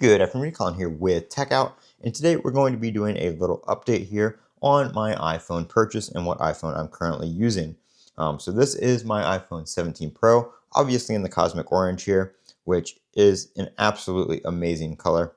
Good afternoon, Colin here with Techout, and today we're going to be doing a little update here on my iPhone purchase and what iPhone I'm currently using. So this is my iPhone 17 Pro, obviously in the cosmic orange here, which is an absolutely amazing color.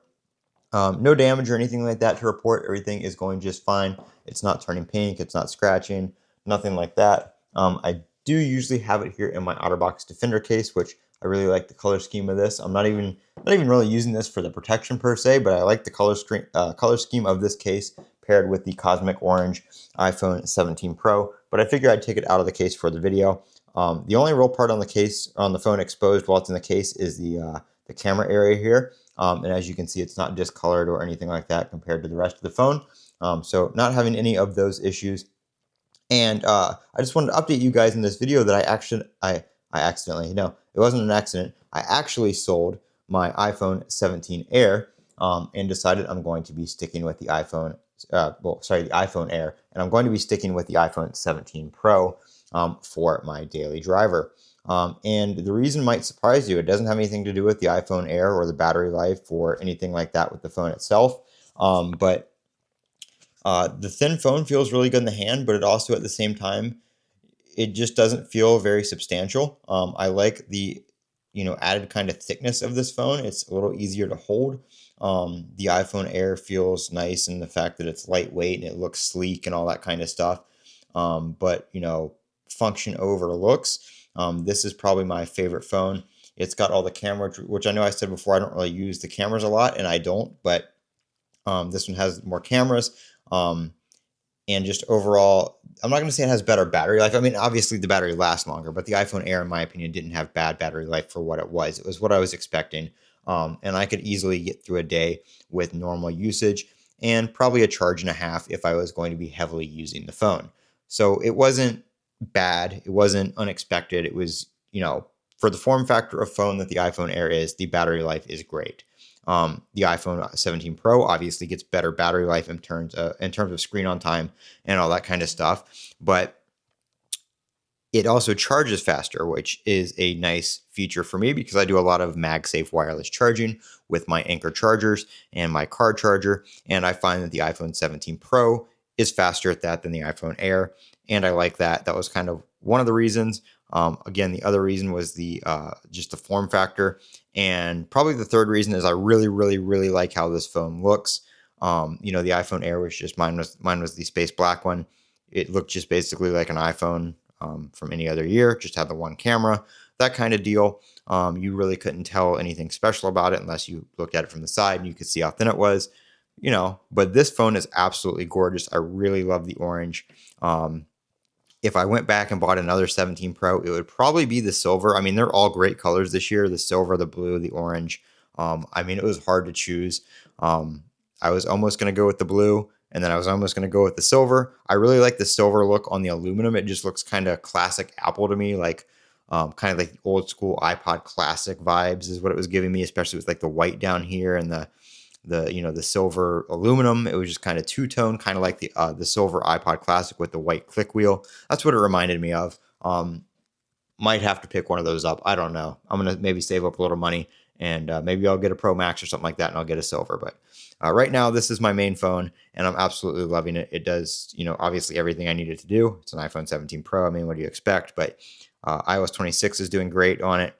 No damage or anything like that to report. Everything is going just fine. It's not turning pink. It's not scratching. Nothing like that. I do usually have it here in my OtterBox Defender case, which I really like the color scheme of this. I'm not even really using this for the protection per se, but I like the color scheme of this case paired with the cosmic orange iPhone 17 Pro. But I figured I'd take it out of the case for the video. The only real part on the case, on the phone exposed while it's in the case, is the camera area here. And as you can see, it's not discolored or anything like that compared to the rest of the phone. So not having any of those issues. And I just wanted to update you guys in this video that I accidentally, no, it wasn't an accident. I actually sold my iPhone 17 Air and decided I'm going to be sticking with the iPhone, the iPhone Air, and I'm going to be sticking with the iPhone 17 Pro for my daily driver. And the reason might surprise you. It doesn't have anything to do with the iPhone Air or the battery life or anything like that with the phone itself. But the thin phone feels really good in the hand, but it also at the same time, it just doesn't feel very substantial. I like the added kind of thickness of this phone. It's a little easier to hold. The iPhone Air feels nice in the fact that it's lightweight and it looks sleek and all that kind of stuff. But function over looks. This is probably my favorite phone. It's got all the cameras, which I know I said before, I don't really use the cameras a lot, and I don't, but this one has more cameras. And just overall, I'm not going to say it has better battery life. I mean, obviously the battery lasts longer, but the iPhone Air, in my opinion, didn't have bad battery life for what it was. It was what I was expecting. And I could easily get through a day with normal usage and probably a charge and a half if I was going to be heavily using the phone. So it wasn't bad. It wasn't unexpected. It was, for the form factor of phone that the iPhone Air is, the battery life is great. The iPhone 17 Pro obviously gets better battery life in terms of screen on time and all that kind of stuff, but it also charges faster, which is a nice feature for me because I do a lot of MagSafe wireless charging with my Anchor chargers and my car charger, and I find that the iPhone 17 Pro is faster at that than the iPhone Air, and I like that. That was kind of one of the reasons. Again, the other reason was the just the form factor, and probably the third reason is I really, really, really like how this phone looks. The iPhone Air was just mine was the space black one. It looked just basically like an iPhone from any other year. Just had the one camera, that kind of deal. You really couldn't tell anything special about it unless you looked at it from the side and you could see how thin it was. But this phone is absolutely gorgeous. I really love the orange. If I went back and bought another 17 Pro, it would probably be the silver. I mean, they're all great colors this year, the silver, the blue, the orange. It was hard to choose. I was almost going to go with the blue, and then I was almost going to go with the silver. I really like the silver look on the aluminum. It just looks kind of classic Apple to me, like kind of like old school iPod Classic vibes is what it was giving me, especially with like the white down here and the silver aluminum. It was just kind of two-tone, kind of like the silver iPod Classic with the white click wheel. That's what it reminded me of. Might have to pick one of those up. I don't know. I'm going to maybe save up a little money and maybe I'll get a Pro Max or something like that and I'll get a silver. But right now, this is my main phone and I'm absolutely loving it. It does, obviously everything I needed to do. It's an iPhone 17 Pro. I mean, what do you expect? But iOS 26 is doing great on it.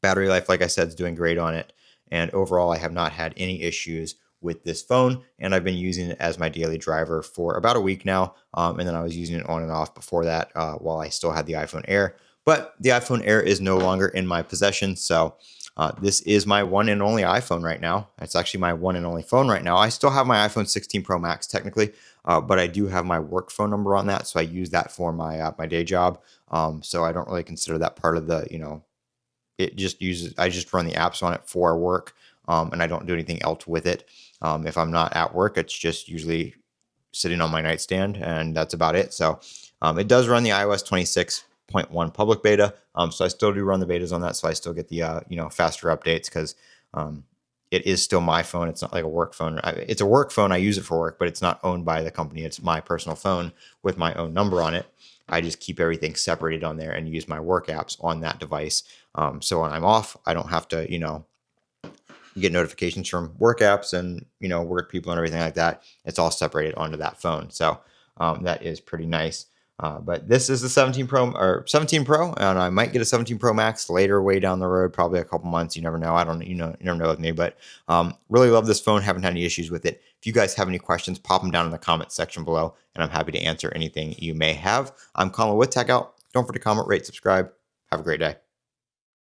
Battery life, like I said, is doing great on it. And overall, I have not had any issues with this phone, and I've been using it as my daily driver for about a week now. And then I was using it on and off before that while I still had the iPhone Air. But the iPhone Air is no longer in my possession, so this is my one and only iPhone right now. It's actually my one and only phone right now. I still have my iPhone 16 Pro Max technically, but I do have my work phone number on that, so I use that for my day job. So I don't really consider that part of the I just run the apps on it for work, and I don't do anything else with it. If I'm not at work, it's just usually sitting on my nightstand, and that's about it. So it does run the iOS 26.1 public beta, so I still do run the betas on that, so I still get the faster updates because it is still my phone. It's not like a work phone. It's a work phone. I use it for work, but it's not owned by the company. It's my personal phone with my own number on it. I just keep everything separated on there and use my work apps on that device. So when I'm off, I don't have to, You get notifications from work apps and, work people and everything like that. It's all separated onto that phone. So that is pretty nice. But this is the 17 Pro or 17 Pro, and I might get a 17 Pro Max later, way down the road, probably a couple months. You never know. I don't, you never know with me. But really love this phone. Haven't had any issues with it. If you guys have any questions, pop them down in the comment section below, and I'm happy to answer anything you may have. I'm Colin with Techout. Don't forget to comment, rate, subscribe. Have a great day.